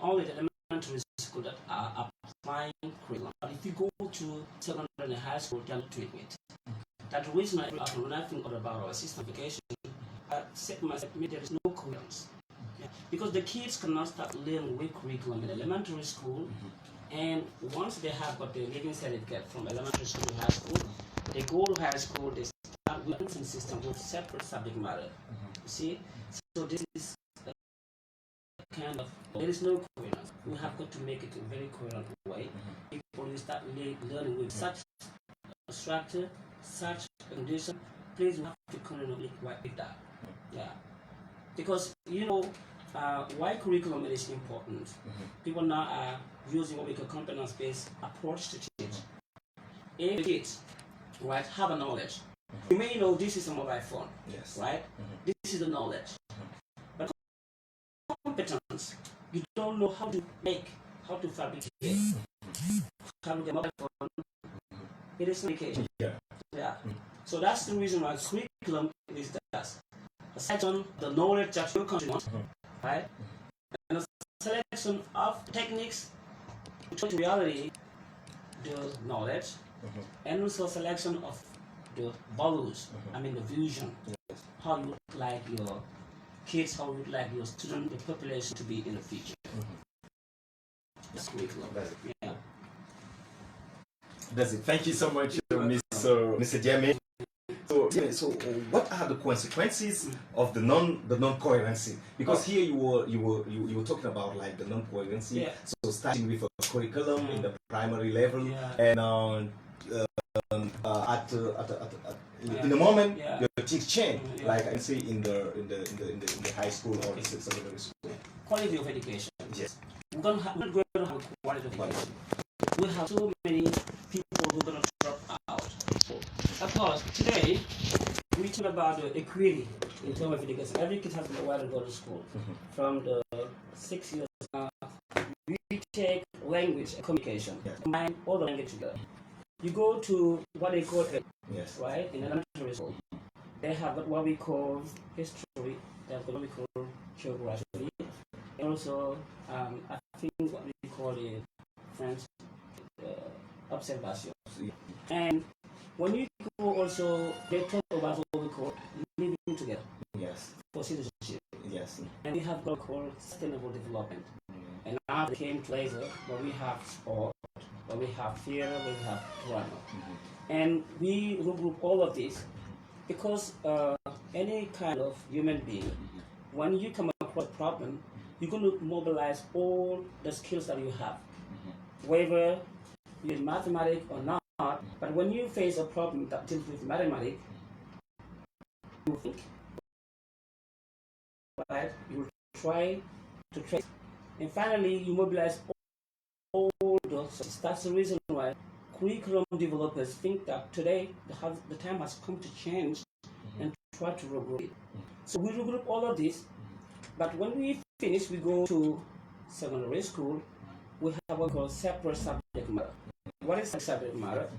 only the elementary school that are applying curriculum. But if you go to secondary and high school, they are not doing it. That's the reason when I think about our system of education, I said to myself, there is no coherence. Yeah. Because the kids cannot start learning with curriculum in elementary school, and once they have got their living certificate from elementary school to high school, they go to high school, they start with a system with separate subject matter. You see? So this is a kind of, there is no coherence. We have got to make it a very coherent way. People will start learning with such a structure, such condition. Please, we have to currently work with that. Yeah. Because, why curriculum is important. People now are using what we call competence-based approach to teach. If kids, right, have a knowledge, you may know this is a mobile phone, yes, right? This is the knowledge. But competence, you don't know how to make, how to fabricate, how to get a mobile phone. It is communication. Yeah. So that's the reason why curriculum is just a section of the knowledge that your country wants, right? And a selection of techniques to reality the knowledge, and also a selection of the values, the vision, how you would like your kids, how you would like your student, the population to be in the future. That's curriculum. Yeah. That's it. Thank you so much, Mr. Jemmy. So what are the consequences of the non-coherency? Because here you were talking about like the non-coherency. Yeah. So starting with a curriculum in the primary level, and in the moment your things change, like I say in the high school or the secondary school. Quality of education. Yes. We're not going to have quality of education. We have so many people who are going to drop out. Of course, today we talk about equity in terms of education. Every kid has the right to go to school. From the 6 years now, we take language and communication, combine all the language together. You go to what they call right, in elementary school. They have what we call history, they have what we call geography, and also I think what we call it French observation. And when you go also, they talk about what we call living together. Yes. For citizenship. Yes. And we have what we call sustainable development. And now they came to later where we have sport, where we have theater, where we have drama. And we regroup all of this because any kind of human being, when you come across a problem, you're going to mobilize all the skills that you have, whether you're in mathematics or not. But when you face a problem that deals with mathematics, you think, right? You will try to trace, and finally you mobilize all those. That's the reason why curriculum developers think that today the time has come to change and try to regroup it. So we regroup all of this, but when we finish, we go to secondary school. We have what we call separate subject matter. What is subject matter?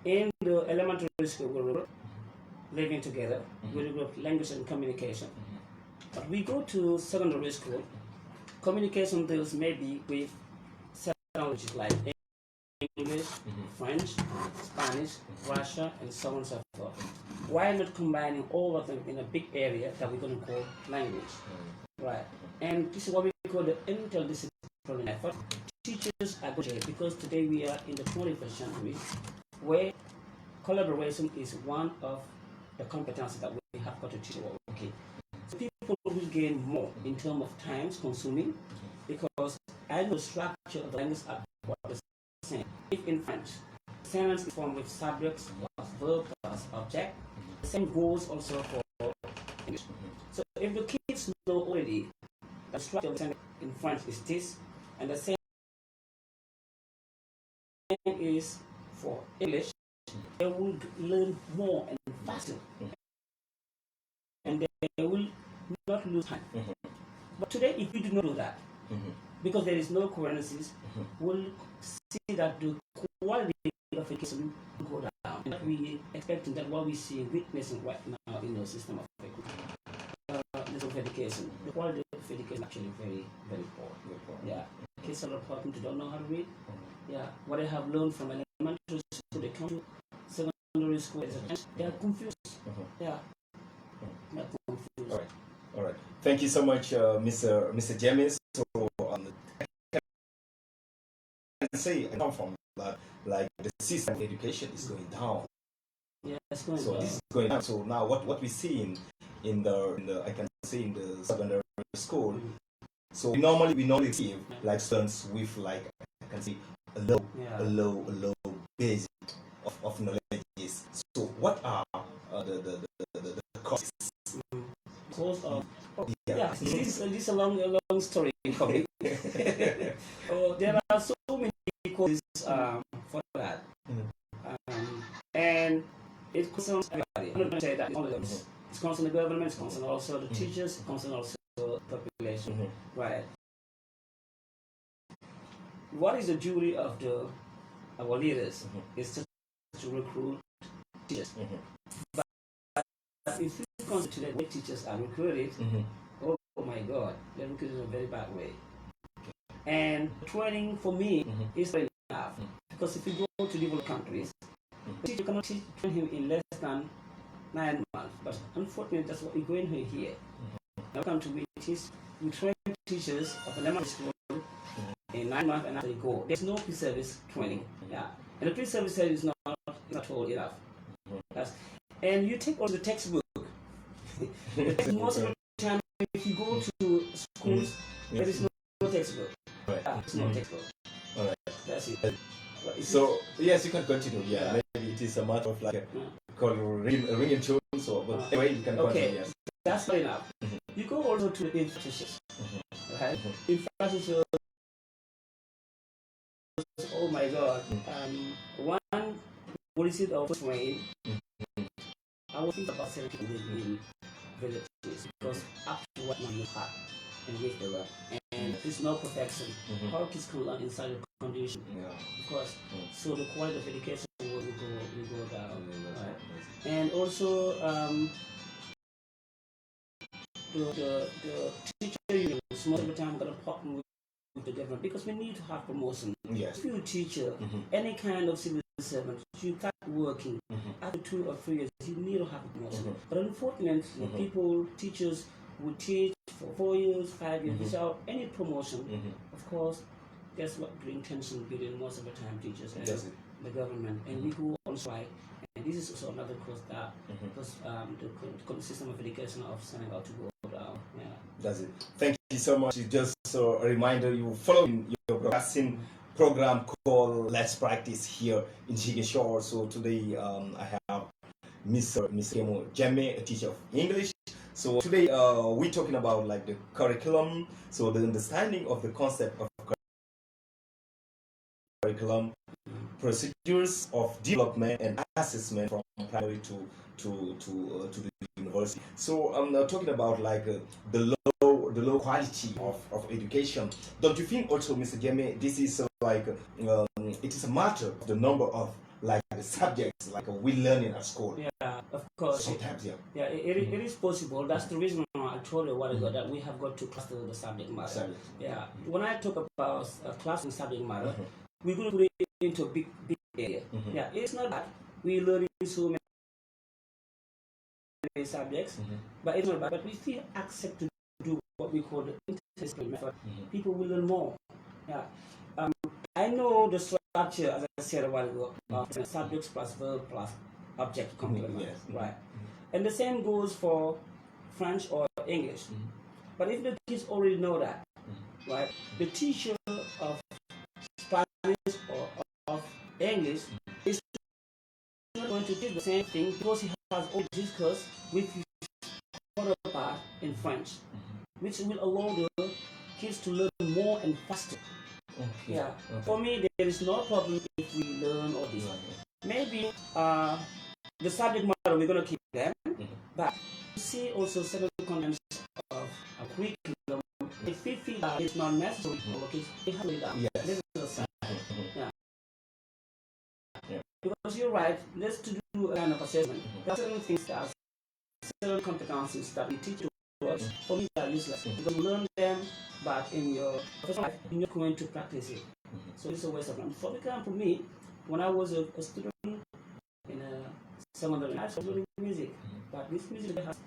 In the elementary school, we regroup living together. We regroup language and communication. But we go to secondary school. Communication deals maybe with languages like English, French, Spanish, Russian, and so on and so forth. Why not combining all of them in a big area that we're going to call language? Right. And this is what we call the interdisciplinary effort. Teachers are good because today we are in the 21st century where collaboration is one of the competencies that we have got to teach our kids. So people will gain more in terms of times consuming because I know the structure of the language are what the same. If in French, sentence is formed with subjects plus verb plus object, the same goes also for English. So if the kids know already the structure of the sentence in French is this, and the same is for English, they will learn more and faster, and they will not lose time. But today, if we do not do that, because there is no coherences, we'll see that the quality of education will go down. And we expecting that what we see witnessing right now in the system of education, the quality of education is actually very, very poor. Yeah, kids are reporting to don't know how to read. Yeah, what they have learned from elementary school, they come to secondary school, they are confused. Yeah, they are confused. All right, all right. Thank you so much, Mr. James. So I can say I come from that, like the system of education is going down. Yeah, it's going So down. this is going down. So now what we see in the I can say in the secondary school. So we normally see like students with like I can say a low base of knowledge. So what are the causes? Cause of yeah, this is a long story coming. Oh, there are so many causes for that, and it concerns everybody. I'm not going to say that it's only it's concerning the government, it's concerning also the teachers, it's concerning also the population, right? What is the duty of our leaders? Is to recruit teachers. But if you consider the way teachers are recruited, oh my God, they're recruited in a very bad way. And training for me is not enough. Because if you go to developed countries, the teacher cannot train him in less than 9 months. But unfortunately, that's what we're going here. Now come to we train teachers of elementary school in 9 months and after they go. There's no pre-service training. Yeah. And the pre-service training is not at all enough. And you take also the textbook. Most of the time, if you go to schools, there is no textbook. Right. There's no textbook. All right. That's it. So yes, you can continue. Yeah, maybe it is a matter of like call ringing tune. So, but anyway, you can continue. Yes. That's not enough. You go also to the infrastructures. Right? Infrastructure. Oh my God. One policy of train. I was thinking about selling in villages because after what man you have and with the work and there's no perfection. How kids can learn inside the condition. Of course. So the quality of education will go down. Right? And also the teacher unions most of the time gonna partner with the government because we need to have promotion. Yes. If you're a teacher, any kind of civil servant, you start working after 2 or 3 years, you need to have a promotion. But unfortunately, teachers would teach for 4 years, 5 years without any promotion. Of course, that's what brings tension between most of the time teachers and the government. And we go on strike. And this is also another cause that because the system of education of Senegal to go down. Yeah. That's it. Thank you so much. Just a reminder, you following your broadcasting program called Let's Practice here in Ziguinchor. So today I have Mr. Kemo Jemme, a teacher of English. So today we're talking about like the curriculum, so the understanding of the concept of curriculum, procedures of development and assessment from primary to the university. So I'm now talking about like the low quality of education. Don't you think also, Mr. Jemme, this is like it is a matter of the number of like the subjects like we learning at school? Yeah, of course. Sometimes, yeah. It is possible. That's the reason I told you a while ago that we have got to cluster the subject matter. Yeah. When I talk about clustering subject matter, we're going to put it into a big area. Yeah, it's not that we learn so many subjects, but it's not bad. But we still accept to do what we call the interdisciplinary method. People will learn more. Yeah. I know the structure, as I said a while ago, subjects plus verb plus object complement, right? And the same goes for French or English. But if the kids already know that, right, the teacher of Spanish or of English is not going to teach the same thing because he has already discussed with his counterpart in French, which will allow the kids to learn more and faster. Yeah. For me, there is no problem if we learn all this. Maybe the subject matter we're gonna keep them, but you see also several contents of a curriculum. If we feel that it's not necessary for the kids, we have to do that. This is the side. Yeah. Because you're right. Let's to do a kind of assessment. There are certain things that are certain competencies that we teach to words, for me they are useless. Because you learn them, but in your professional life, you're not going to practice it. So it's a waste of time. For example, me, when I was a student in a secondary, I was learning music, but this music has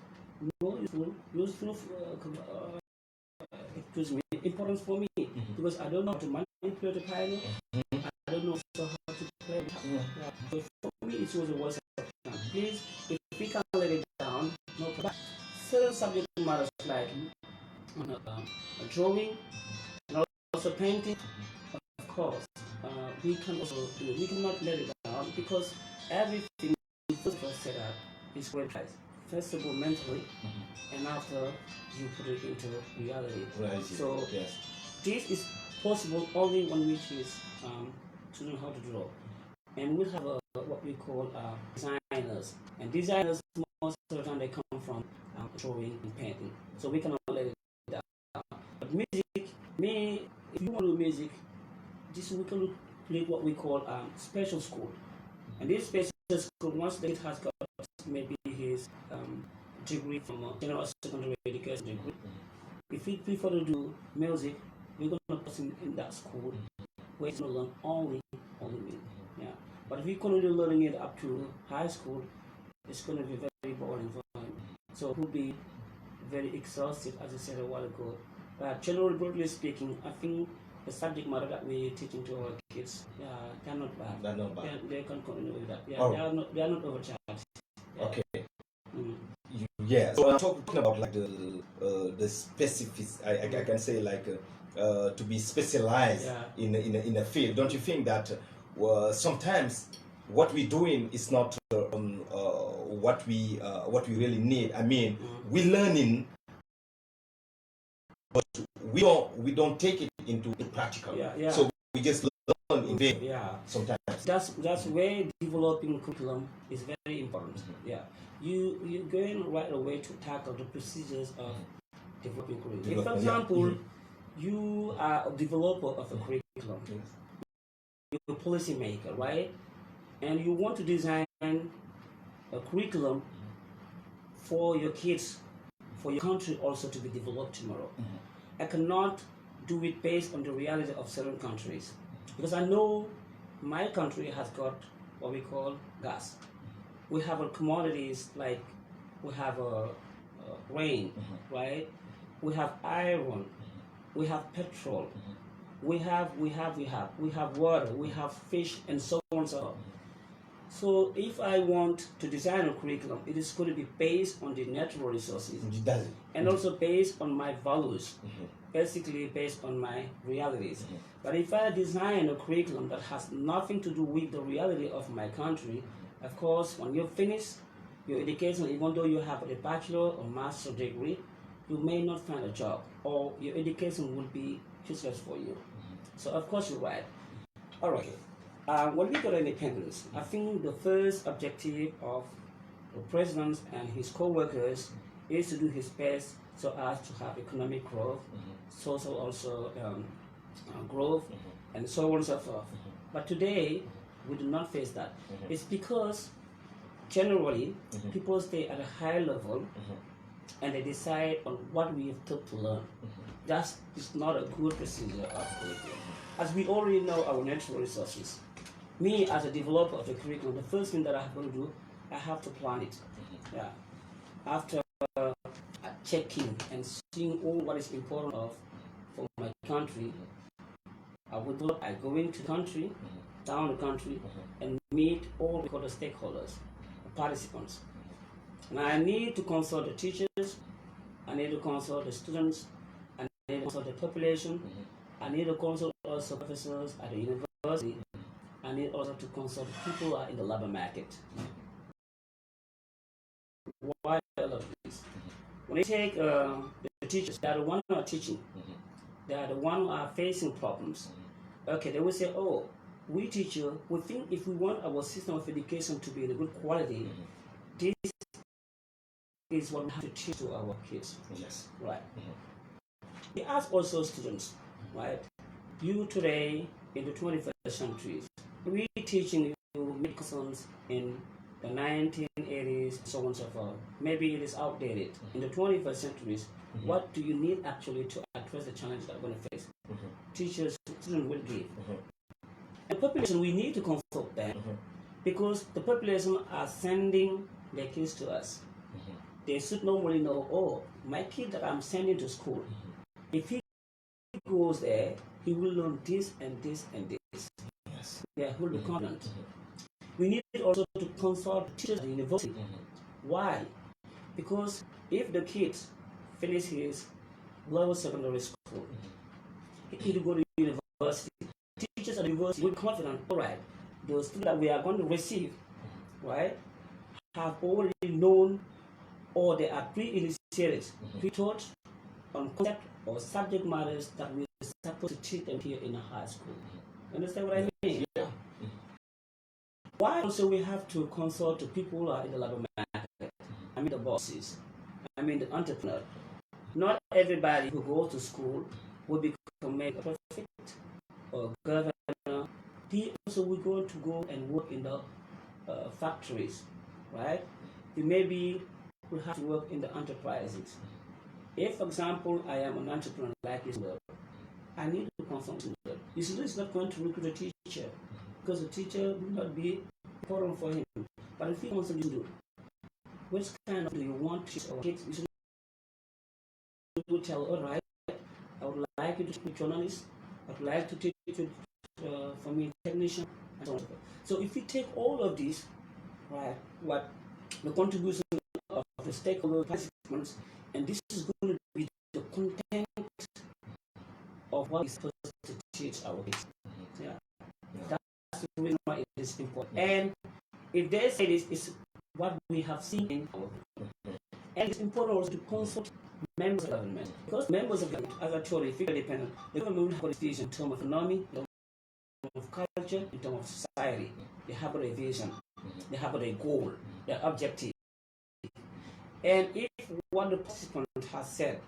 no useful excuse me, importance for me because I don't know how to manipulate the piano. I don't know also how to play the piano. So for me, it was a waste of time. Please, if we can let it down, no problem. Certain subject matters like drawing and also painting. Of course, we can also we cannot let it down because everything first set up is great. First of all, mentally, and after you put it into reality. Right. So yes, this is possible only when we choose to know how to draw. And we have what we call designers. And designers, most of the time, they come from drawing and painting. So we cannot let it down. But music, if you want to do music, this we can play what we call special school. And this special school, once the kid has got maybe his degree from a general secondary education degree, if he prefer to do music, we're going to put him in that school where he's going to learn only music. Yeah. But if he's going to be learning it up to high school, it's going to be very boring for him. So he'll be very exhausted, as I said a while ago. But generally, broadly speaking, I think the subject matter that we're teaching to our kids, they're not bad. they're not bad. They can continue with that. Yeah, Oh. they are not overcharged. Yeah. Okay. Yeah. So I'm talking about like the specifics. I can say like to be specialized in a field. Don't you think that sometimes what we're doing is not what we really need? I mean, we're learning, but we don't take it into the practical. So we just learn in vain. Sometimes. That's where developing curriculum is very important. You're going right away to tackle the procedures of developing curriculum. If, for example, you are a developer of a curriculum, you're a policy maker, right? And you want to design a curriculum for your kids, for your country also to be developed tomorrow. I cannot do it based on the reality of certain countries because I know my country has got what we call gas. We have commodities like we have grain, right? We have iron, we have petrol, we have water, we have fish, and so on and so on. So if I want to design a curriculum, it is going to be based on the natural resources and also based on my values, basically based on my realities. But if I design a curriculum that has nothing to do with the reality of my country, of course, when you finish your education, even though you have a bachelor or master degree, you may not find a job, or your education will be useless for you. So of course you're right. All right. When we got independence, I think the first objective of the president and his co-workers is to do his best so as to have economic growth, social also growth, and so on and so forth. But today, we do not face that. It's because generally people stay at a high level and they decide on what we have to learn. That is not a good procedure of curriculum. As we already know our natural resources, me as a developer of the curriculum, the first thing that I have to do, I have to plan it. After checking and seeing all what is important for my country, I go into the country, down the country, and meet all the stakeholders, the participants. And I need to consult the teachers, I need to consult the students, I need to consult the population, I need to consult also professors at the university, I need also to consult people who are in the labor market. Why all of this? When you take the teachers, they are the ones who are teaching, they are the ones who are facing problems. Okay, they will say, oh, we teacher, we think if we want our system of education to be in a good quality, this is what we have to teach to our kids. Yes. Right. We ask also students, right? You today in the 21st century, we teaching you medical science in the 1980s, so on and so forth. Maybe it is outdated. In the 21st centuries, what do you need actually to address the challenges that we're going to face? Teachers, students will give. The population, we need to consult them because the population are sending their kids to us. They should normally know, oh, my kid that I'm sending to school, if he goes there, he will learn this and this and this. Yes. Yeah, he will be confident. We need also to consult teachers at the university. Why? Because if the kid finishes his lower secondary school, he will go to university. Teachers at the university will be confident, all right, the students that we are going to receive, right, have already known or they are pre-initiated, pre-taught on concept or subject matters that we are supposed to teach them here in a high school. Understand what I mean? Yeah. Why also we have to consult the people who are in the labor market? I mean the bosses, I mean the entrepreneur. Not everybody who goes to school will become a prefect or governor. He also will going to go and work in the factories, right? He maybe will have to work in the enterprises. If, for example, I am an entrepreneur like this, I need to consult him. This is not going to recruit a teacher because the teacher will not be important for him. But if he wants to do, which kind of do you want to teach our kids? You should tell, all right, I would like you to be a journalist. I would like to teach you for me technician and so on. So if we take all of these, right, what the contribution of the stakeholder participants, and this is going to be the content of what we're supposed to teach our kids. Yeah. That's the reason why it is important. And if they say this is what we have seen in our and it's important also to consult members of government. Because members of government, as I told you, figure dependent, the government will have a decision in terms of economy, in terms of culture, in terms of society. They have a vision, they have a goal, their objective. And if what the participant has said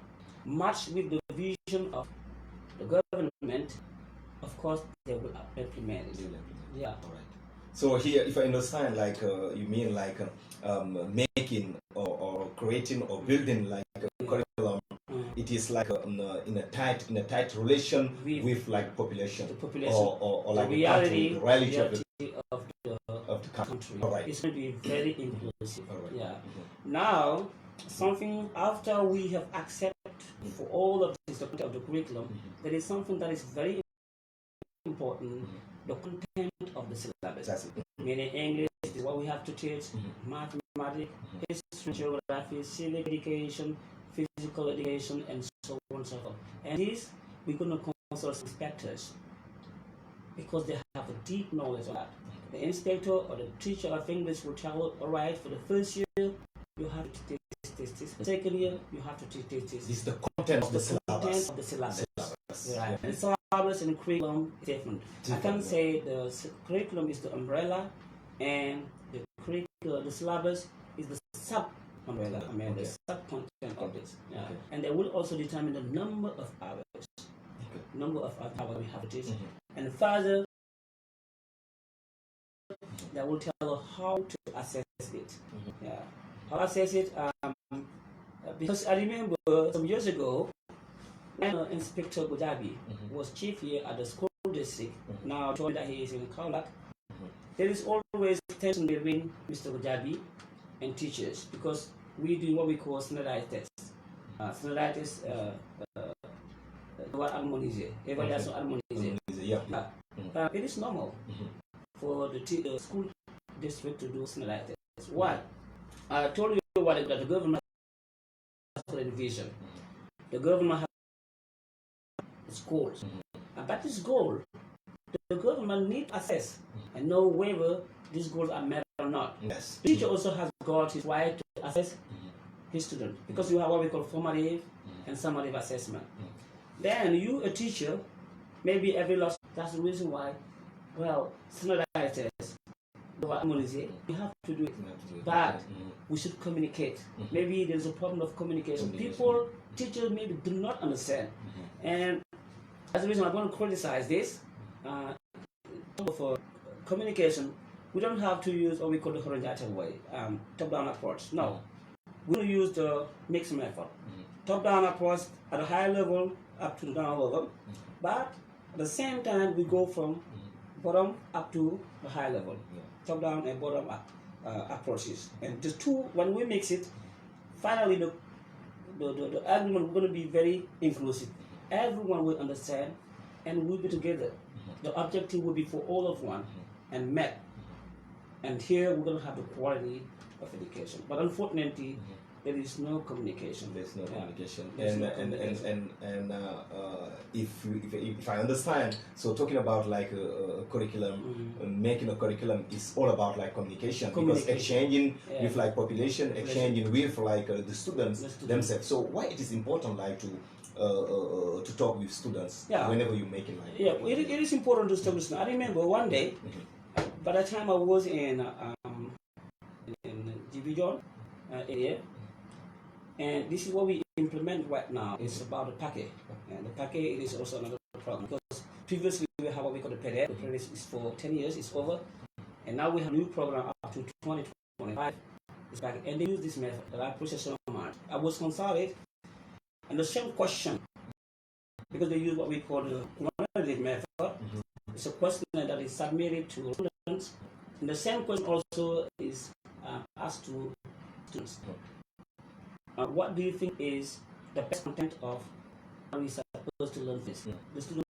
match with the vision of the government, of course they will implement it. Yeah. All right. So here, if I understand, like you mean like making or creating or building like a curriculum. It is like in a tight relation with like population, the population, or like the reality of the country. All right. It's going to be very inclusive. All right. Yeah. Now, something after we have accepted for all of this, the content of the curriculum, there is something that is very important, the content of the syllabus. That's it. Meaning English is what we have to teach, mathematics, history, geography, civic education, physical education, and so on and so forth. And this, we're going to consult inspectors because they have a deep knowledge of that. The inspector or the teacher of English will tell, all right, for the first year, you have to teach this. The second year, you have to teach this. This is the content of the syllabus. Content of the syllabus. Right. And syllabus and curriculum is different. I can say the curriculum is the umbrella, and the syllabus is the sub-umbrella. I mean, the sub-content of this. Yeah. Okay. And they will also determine the number of hours. Number of hours we have to teach. And further, they will tell how to assess it. Yeah. How to assess it, because I remember some years ago, when Inspector Gujabi was chief here at the school district, now told that he is in Kaulak, there is always tension between Mr. Gujabi and teachers because we do what we call standardized tests. Standardized tests, harmonize, evaluation harmonize. Yeah. It is normal for the school district to do standardized tests. Why? I told you what that the government has a vision. The government has its goals. But this goal, the government needs to assess and know whether these goals are met or not. Yes. The teacher also has got his right to assess his student because you have what we call formative and summative assessment. Then you, a teacher, maybe every loss. That's the reason why, well, standardized tests, you have to do it. But we should communicate. Maybe there's a problem of communication. People, teachers maybe do not understand. And that's the reason I'm going to criticize this. For communication, we don't have to use what we call the horizontal way, top-down approach. No, we're going to use the mixed method. Top-down approach at a high level up to the down level, but at the same time we go from bottom up to the high level, top-down and bottom-up approaches. And the two, when we mix it, finally the argument is going to be very inclusive. Everyone will understand and we'll be together. The objective will be for all of one and met. And here we're going to have the quality of education. But unfortunately, there is no communication. There's no communication. There's And no communication. if I understand, so talking about like a curriculum, making a curriculum is all about like communication. Because exchanging with like population, exchanging with like the students themselves. So why it is important like to talk with students whenever you're making like it is important to talk with students. I remember one day, by the time I was in Division area, and this is what we implement right now. It's about the packet, and the packet is also another problem because previously we have what we call the PEDET. The PEDET is for 10 years, it's over, and now we have a new program up to 2025. It's back, and they use this method that I process so much. I was consulted, and the same question, because they use what we call the quantitative method. It's a question that is submitted to students, and the same question also is asked to students. What do you think is the best content of how we supposed to learn this? The student